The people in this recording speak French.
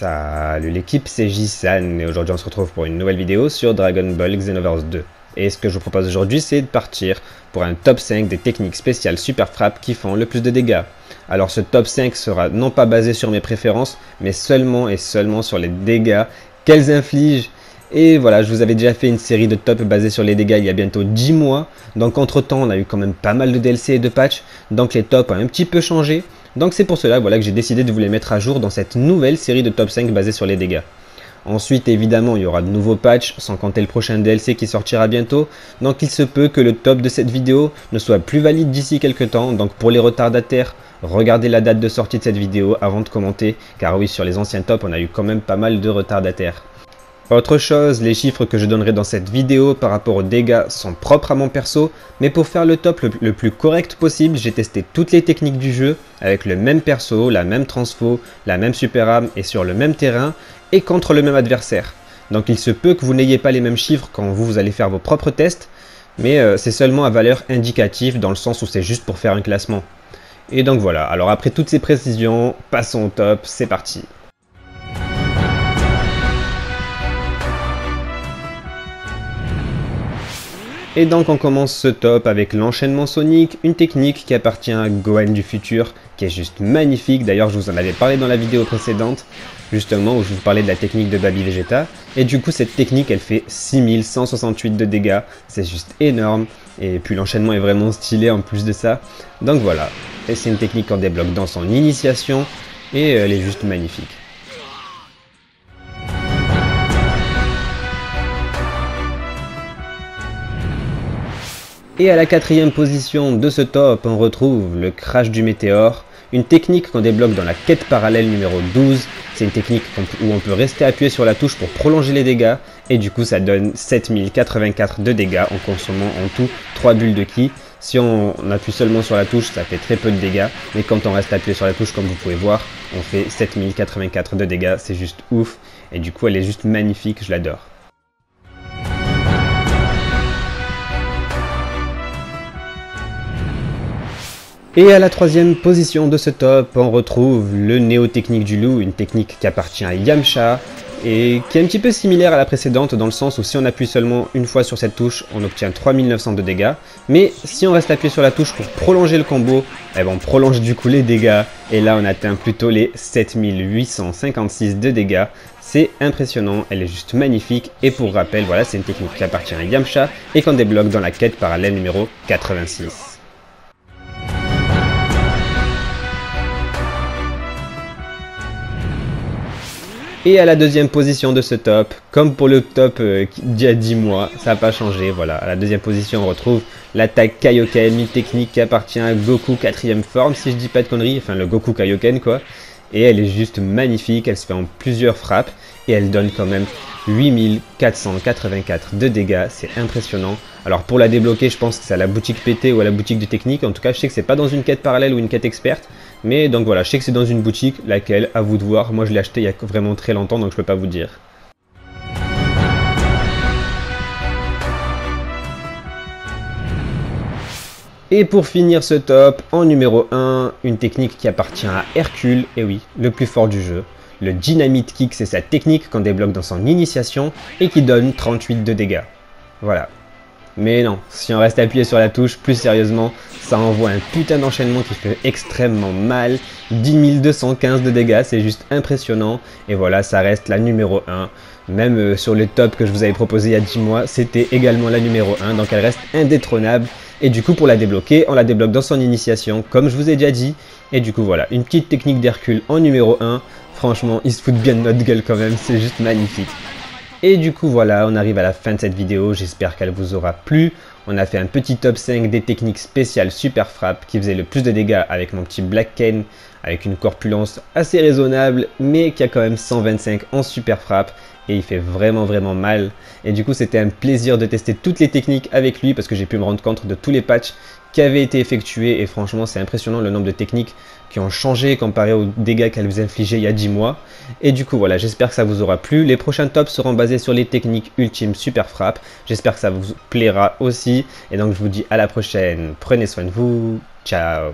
Salut l'équipe, c'est Jisan et aujourd'hui on se retrouve pour une nouvelle vidéo sur Dragon Ball Xenoverse 2. Et ce que je vous propose aujourd'hui c'est de partir pour un top 5 des techniques spéciales super frappe qui font le plus de dégâts. Alors ce top 5 sera non pas basé sur mes préférences, mais seulement et seulement sur les dégâts qu'elles infligent. Et voilà, je vous avais déjà fait une série de tops basés sur les dégâts il y a bientôt 10 mois. Donc entre temps on a eu quand même pas mal de DLC et de patchs, donc les tops ont un petit peu changé. Donc c'est pour cela voilà, que j'ai décidé de vous les mettre à jour dans cette nouvelle série de top 5 basée sur les dégâts. Ensuite évidemment il y aura de nouveaux patchs, sans compter le prochain DLC qui sortira bientôt. Donc il se peut que le top de cette vidéo ne soit plus valide d'ici quelques temps. Donc pour les retardataires, regardez la date de sortie de cette vidéo avant de commenter. Car oui, sur les anciens tops on a eu quand même pas mal de retardataires. Autre chose, les chiffres que je donnerai dans cette vidéo par rapport aux dégâts sont propres à mon perso, mais pour faire le top le plus correct possible, j'ai testé toutes les techniques du jeu avec le même perso, la même transfo, la même super arme et sur le même terrain et contre le même adversaire. Donc il se peut que vous n'ayez pas les mêmes chiffres quand vous allez faire vos propres tests, mais c'est seulement à valeur indicative dans le sens où c'est juste pour faire un classement. Et donc voilà, alors après toutes ces précisions, passons au top, c'est parti. Et donc on commence ce top avec l'enchaînement sonique, une technique qui appartient à Gohan du futur, qui est juste magnifique. D'ailleurs je vous en avais parlé dans la vidéo précédente, justement où je vous parlais de la technique de Baby Vegeta. Et du coup cette technique elle fait 6168 de dégâts, c'est juste énorme. Et puis l'enchaînement est vraiment stylé en plus de ça. Donc voilà, et c'est une technique qu'on débloque dans son initiation, et elle est juste magnifique. Et à la quatrième position de ce top, on retrouve le crash du météore, une technique qu'on débloque dans la quête parallèle numéro 12. C'est une technique où on peut rester appuyé sur la touche pour prolonger les dégâts, et du coup ça donne 7084 de dégâts en consommant en tout 3 bulles de ki. Si on appuie seulement sur la touche, ça fait très peu de dégâts, mais quand on reste appuyé sur la touche, comme vous pouvez voir, on fait 7084 de dégâts, c'est juste ouf, et du coup elle est juste magnifique, je l'adore. Et à la troisième position de ce top, on retrouve le néo-technique du loup, une technique qui appartient à Yamcha et qui est un petit peu similaire à la précédente dans le sens où si on appuie seulement une fois sur cette touche, on obtient 3900 de dégâts. Mais si on reste appuyé sur la touche pour prolonger le combo, eh ben on prolonge du coup les dégâts et là on atteint plutôt les 7856 de dégâts. C'est impressionnant, elle est juste magnifique et pour rappel, voilà, c'est une technique qui appartient à Yamcha et qu'on débloque dans la quête parallèle numéro 86. Et à la deuxième position de ce top, comme pour le top d'il y a 10 mois, ça n'a pas changé, voilà. À la deuxième position, on retrouve l'attaque Kaioken, une technique qui appartient à Goku 4ème forme, si je dis pas de conneries, enfin le Goku Kaioken quoi. Et elle est juste magnifique, elle se fait en plusieurs frappes, et elle donne quand même 8484 de dégâts, c'est impressionnant. Alors pour la débloquer, je pense que c'est à la boutique PT ou à la boutique de technique, en tout cas je sais que c'est pas dans une quête parallèle ou une quête experte. Mais donc voilà, je sais que c'est dans une boutique, laquelle, à vous de voir. Moi je l'ai acheté il y a vraiment très longtemps, donc je peux pas vous dire. Et pour finir ce top, en numéro 1, une technique qui appartient à Hercule, et oui, le plus fort du jeu. Le Dynamite Kick, c'est sa technique qu'on débloque dans son initiation, et qui donne 38 de dégâts. Voilà. Mais non, si on reste appuyé sur la touche, plus sérieusement, ça envoie un putain d'enchaînement qui fait extrêmement mal. 10 215 de dégâts, c'est juste impressionnant. Et voilà, ça reste la numéro 1. Même sur le top que je vous avais proposé il y a 10 mois, c'était également la numéro 1. Donc elle reste indétrônable. Et du coup, pour la débloquer, on la débloque dans son initiation, comme je vous ai déjà dit. Et du coup, voilà, une petite technique d'Hercule en numéro 1. Franchement, il se fout bien de notre gueule quand même, c'est juste magnifique. Et du coup voilà, on arrive à la fin de cette vidéo, j'espère qu'elle vous aura plu. On a fait un petit top 5 des techniques spéciales super frappe qui faisaient le plus de dégâts avec mon petit Black Ken, avec une corpulence assez raisonnable, mais qui a quand même 125 en super frappe. Et il fait vraiment mal. Et du coup c'était un plaisir de tester toutes les techniques avec lui parce que j'ai pu me rendre compte de tous les patchs qui avaient été effectués. Et franchement c'est impressionnant le nombre de techniques qui ont changé comparé aux dégâts qu'elle vous infligeait il y a 10 mois. Et du coup voilà, j'espère que ça vous aura plu. Les prochains tops seront basés sur les techniques ultimes super frappe. J'espère que ça vous plaira aussi. Et donc je vous dis à la prochaine. Prenez soin de vous. Ciao.